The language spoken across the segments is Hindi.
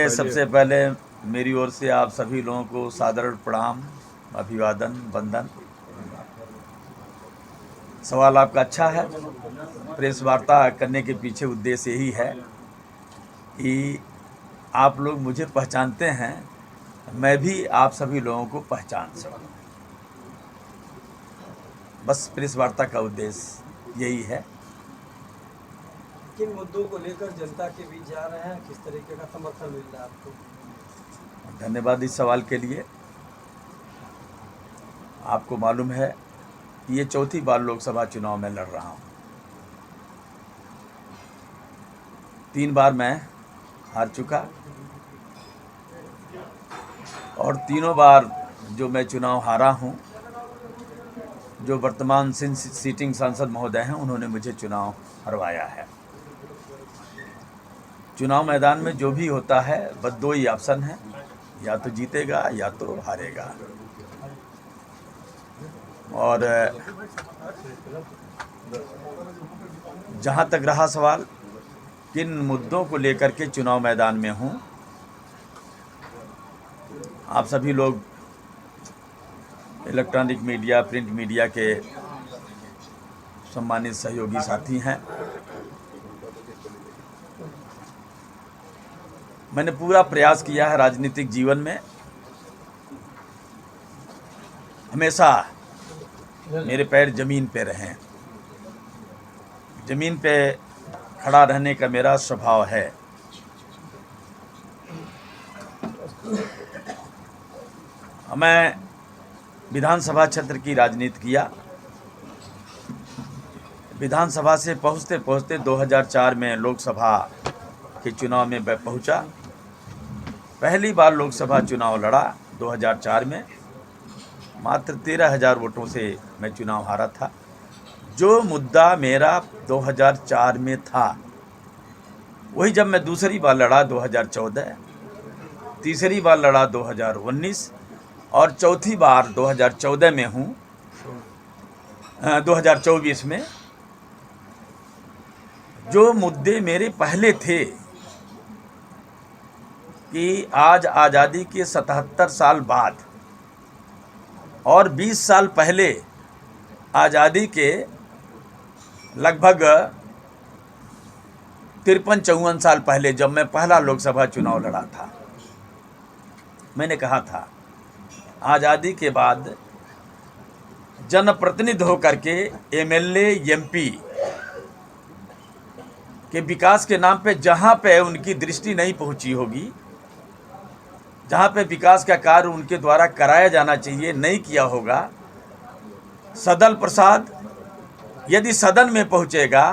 सबसे पहले मेरी ओर से आप सभी लोगों को सादर प्रणाम, अभिवादन, वंदन। सवाल आपका अच्छा है। प्रेस वार्ता करने के पीछे उद्देश्य यही है कि आप लोग मुझे पहचानते हैं, मैं भी आप सभी लोगों को पहचान सकूं। बस प्रेस वार्ता का उद्देश्य यही है। किन मुद्दों को लेकर जनता के बीच जा रहे हैं, किस तरीके का समर्थन मिल रहा है आपको? धन्यवाद इस सवाल के लिए। आपको मालूम है कि ये चौथी बार लोकसभा चुनाव में लड़ रहा हूँ। 3 बार मैं हार चुका और तीनों बार जो मैं चुनाव हारा हूँ, जो वर्तमान सीटिंग सांसद महोदय हैं, उन्होंने मुझे चुनाव हरवाया है। चुनाव मैदान में जो भी होता है बस 2 ही ऑप्शन हैं, या तो जीतेगा या तो हारेगा। और जहाँ तक रहा सवाल किन मुद्दों को लेकर के चुनाव मैदान में हूँ, आप सभी लोग इलेक्ट्रॉनिक मीडिया, प्रिंट मीडिया के सम्मानित सहयोगी साथी हैं। मैंने पूरा प्रयास किया है राजनीतिक जीवन में, हमेशा मेरे पैर जमीन पे रहें। जमीन पे खड़ा रहने का मेरा स्वभाव है। मैं विधानसभा क्षेत्र की राजनीति किया। विधानसभा से पहुँचते पहुँचते 2004 में लोकसभा के चुनाव में मैं पहुँचा। पहली बार लोकसभा चुनाव लड़ा 2004 में। मात्र 13,000 वोटों से मैं चुनाव हारा था। जो मुद्दा मेरा 2004 में था, वही जब मैं दूसरी बार लड़ा 2014, तीसरी बार लड़ा 2019 और चौथी बार 2014 में हूँ, 2024 में। जो मुद्दे मेरे पहले थे कि आज आज़ादी के 77 साल बाद और 20 साल पहले आज़ादी के लगभग 53-54 साल पहले जब मैं पहला लोकसभा चुनाव लड़ा था, मैंने कहा था आज़ादी के बाद जनप्रतिनिधि होकर के एमएलए, एमपी के विकास के नाम पे जहाँ पे उनकी दृष्टि नहीं पहुँची होगी, जहाँ पे विकास का कार्य उनके द्वारा कराया जाना चाहिए नहीं किया होगा, सदन प्रसाद यदि सदन में पहुँचेगा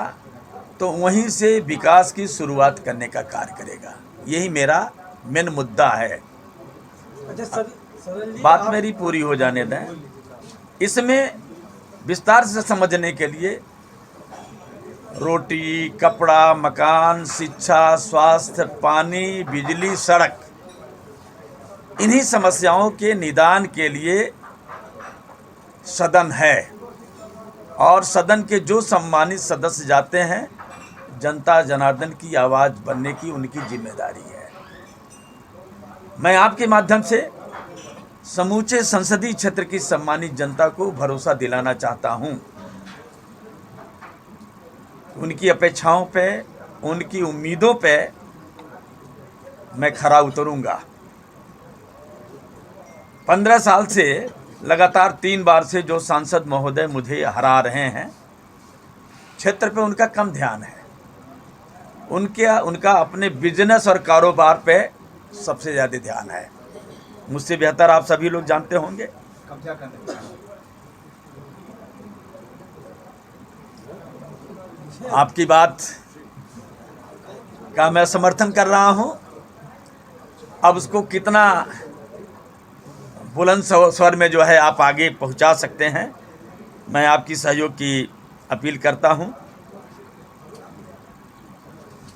तो वहीं से विकास की शुरुआत करने का कार्य करेगा। यही मेरा मेन मुद्दा है। अच्छा बात मेरी पूरी हो जाने दें। इसमें विस्तार से समझने के लिए रोटी, कपड़ा, मकान, शिक्षा, स्वास्थ्य, पानी, बिजली, सड़क, इन्हीं समस्याओं के निदान के लिए सदन है और सदन के जो सम्मानित सदस्य जाते हैं, जनता जनार्दन की आवाज़ बनने की उनकी जिम्मेदारी है। मैं आपके माध्यम से समूचे संसदीय क्षेत्र की सम्मानित जनता को भरोसा दिलाना चाहता हूं। उनकी अपेक्षाओं पे, उनकी उम्मीदों पे मैं खरा उतरूंगा। 15 साल से लगातार 3 बार से जो सांसद महोदय मुझे हरा रहे हैं, क्षेत्र पे उनका कम ध्यान है। उनका अपने बिजनेस और कारोबार पे सबसे ज़्यादा ध्यान है। मुझसे बेहतर आप सभी लोग जानते होंगे। कब्जा करने आपकी बात का मैं समर्थन कर रहा हूं। अब उसको कितना बुलंद स्वर में जो है आप आगे पहुंचा सकते हैं, मैं आपकी सहयोग की अपील करता हूं।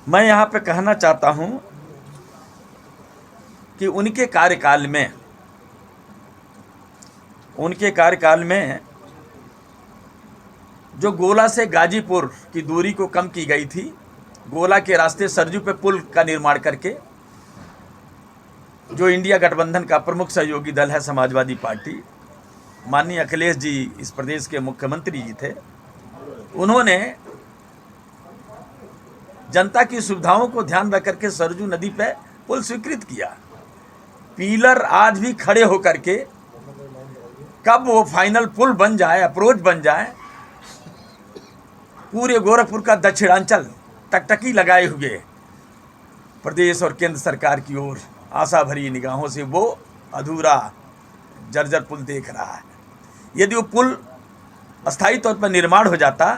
मैं यहाँ पे कहना चाहता हूं कि उनके कार्यकाल में जो गोला से गाजीपुर की दूरी को कम की गई थी, गोला के रास्ते सरजू पे पुल का निर्माण करके, जो इंडिया गठबंधन का प्रमुख सहयोगी दल है समाजवादी पार्टी, माननीय अखिलेश जी इस प्रदेश के मुख्यमंत्री जी थे, उन्होंने जनता की सुविधाओं को ध्यान रख करके सरजू नदी पे पुल स्वीकृत किया। पिलर आज भी खड़े होकर के, कब वो फाइनल पुल बन जाए, अप्रोच बन जाए, पूरे गोरखपुर का दक्षिणांचल टकटकी लगाए हुए प्रदेश और केंद्र सरकार की ओर आशा भरी निगाहों से वो अधूरा जर्जर पुल देख रहा है। यदि वो पुल अस्थायी तौर पर निर्माण हो जाता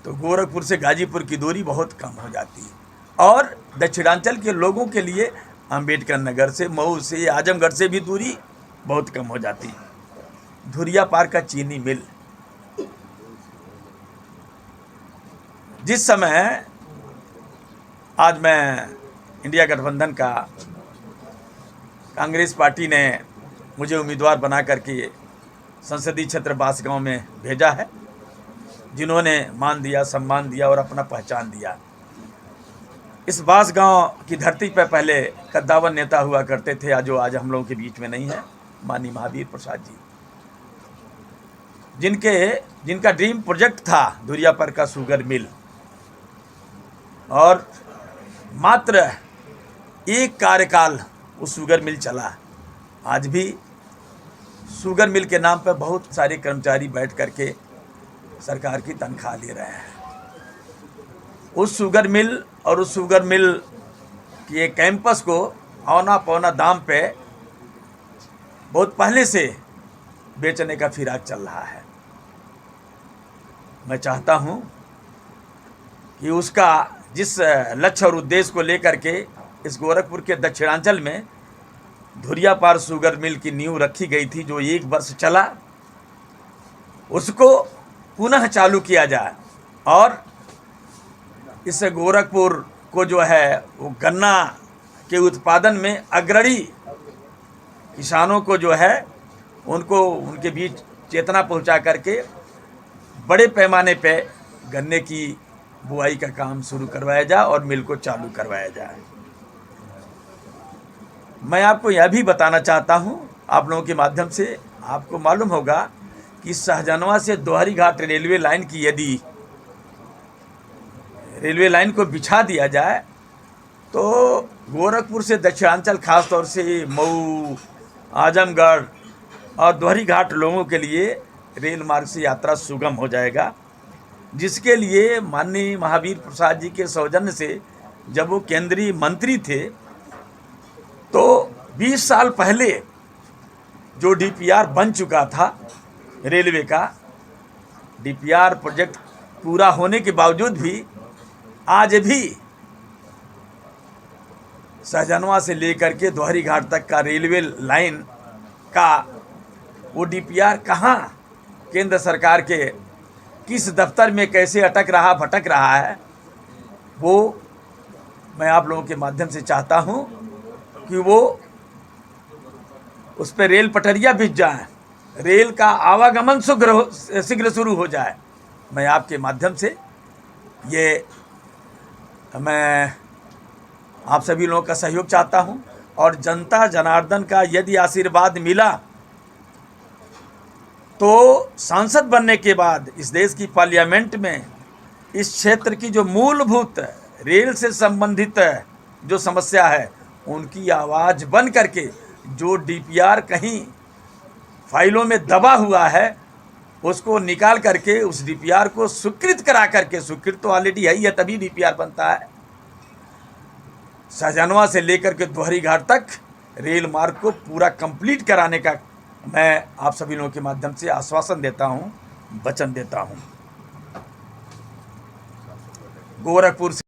तो गोरखपुर से गाजीपुर की दूरी बहुत कम हो जाती और दक्षिणांचल के लोगों के लिए अंबेडकर नगर से, मऊ से, आजमगढ़ से भी दूरी बहुत कम हो जाती। धुरिया पार का चीनी मिल, जिस समय आज मैं इंडिया गठबंधन का, कांग्रेस पार्टी ने मुझे उम्मीदवार बना करके संसदीय क्षेत्र बांसगांव में भेजा है, जिन्होंने मान दिया, सम्मान दिया और अपना पहचान दिया। इस बांसगांव की धरती पर पहले कद्दावर नेता हुआ करते थे, जो आज हम लोगों के बीच में नहीं है, माननीय महावीर प्रसाद जी, जिनका ड्रीम प्रोजेक्ट था धुरियापार का शुगर मिल, और मात्र एक कार्यकाल उस शुगर मिल चला। आज भी शुगर मिल के नाम पर बहुत सारे कर्मचारी बैठ करके सरकार की तनख्वाह ले रहे हैं। उस शुगर मिल और उस शुगर मिल के कैंपस को औना पौना दाम पे बहुत पहले से बेचने का फिराक चल रहा है। मैं चाहता हूं कि उसका जिस लक्ष्य और उद्देश्य को लेकर के इस गोरखपुर के दक्षिणांचल में धुरियापार शुगर मिल की नींव रखी गई थी, जो 1 वर्ष चला, उसको पुनः चालू किया जाए और इस गोरखपुर को जो है वो गन्ना के उत्पादन में अग्रणी किसानों को जो है उनको उनके बीच चेतना पहुंचा करके बड़े पैमाने पे गन्ने की बुआई का काम शुरू करवाया जाए और मिल को चालू करवाया जाए। मैं आपको यह भी बताना चाहता हूं, आप लोगों के माध्यम से, आपको मालूम होगा कि सहजनवा से दोहरी घाट रेलवे लाइन की यदि रेलवे लाइन को बिछा दिया जाए तो गोरखपुर से दक्षिणांचल, खास तौर से मऊ, आजमगढ़ और दोहरी घाट लोगों के लिए रेल मार्ग से यात्रा सुगम हो जाएगा, जिसके लिए माननीय महावीर प्रसाद जी के सौजन्य से जब वो केंद्रीय मंत्री थे तो 20 साल पहले जो डीपीआर बन चुका था रेलवे का, डीपीआर प्रोजेक्ट पूरा होने के बावजूद भी आज भी सहजनवा से लेकर के दोहरी घाट तक का रेलवे लाइन का वो डीपीआर कहाँ, केंद्र सरकार के किस दफ्तर में कैसे अटक रहा, भटक रहा है, वो मैं आप लोगों के माध्यम से चाहता हूँ कि वो उस पर रेल पटरियाँ बिछ जाएं, रेल का आवागमन शीघ्र शुरू हो जाए। मैं आपके माध्यम से ये मैं आप सभी लोगों का सहयोग चाहता हूं और जनता जनार्दन का यदि आशीर्वाद मिला तो सांसद बनने के बाद इस देश की पार्लियामेंट में इस क्षेत्र की जो मूलभूत रेल से संबंधित जो समस्या है उनकी आवाज़ बन करके जो डीपीआर कहीं फाइलों में दबा हुआ है उसको निकाल करके उस डीपीआर को स्वीकृत करा करके, स्वीकृत तो ऑलरेडी है ही है, तभी डीपीआर बनता है, सहजनवा से लेकर के दोहरी घाट तक रेल मार्ग को पूरा कंप्लीट कराने का मैं आप सभी लोगों के माध्यम से आश्वासन देता हूं, वचन देता हूं। गोरखपुर से